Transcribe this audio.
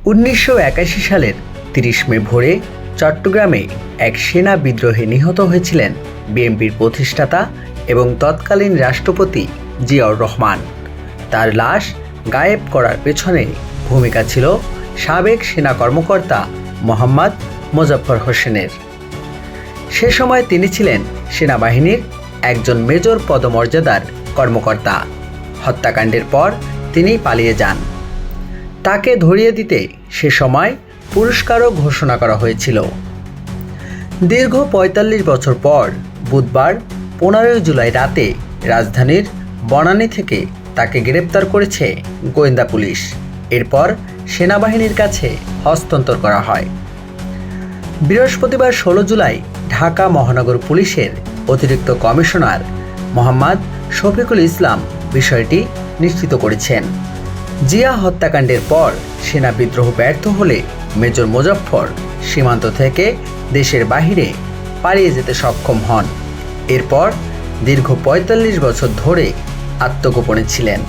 1981 সালের 30 মে ভোরে চট্টগ্রামে এক সেনা বিদ্রোহে নিহত হয়েছিলেন বিএনপির প্রতিষ্ঠাতা এবং তৎকালীন রাষ্ট্রপতি জিয়াউর রহমান। তার লাশ গায়েব করার পেছনে ভূমিকা ছিল সাবেক সেনা কর্মকর্তা মোহাম্মদ মোজাফফর হোসেনের। সে সময় তিনি ছিলেন সেনাবাহিনীর একজন মেজর পদমর্যাদার কর্মকর্তা। হত্যাকাণ্ডের পর তিনি পালিয়ে যান। তাকে ধরিয়ে দিতে সে সময় পুরস্কারও ঘোষণা করা হয়েছিল। দীর্ঘ ৪৫ বছর পর বুধবার ১৫ জুলাই রাতে রাজধানীর বনানী থেকে তাকে গ্রেপ্তার করেছে গোয়েন্দা পুলিশ। এরপর সেনাবাহিনীর কাছে হস্তান্তর করা হয়। বৃহস্পতিবার ১৬ জুলাই ঢাকা মহানগর পুলিশের অতিরিক্ত কমিশনার মোহাম্মদ শফিকুল ইসলাম বিষয়টি নিশ্চিত করেছেন। জিয়া হত্যাকাণ্ডের পর সেনা বিদ্রোহ ব্যর্থ হলে মেজর মোজাফফর সীমান্ত থেকে দেশের বাহিরে পালিয়ে যেতে সক্ষম হন। এরপর দীর্ঘ ৪৫ বছর ধরে আত্মগোপনে ছিলেন।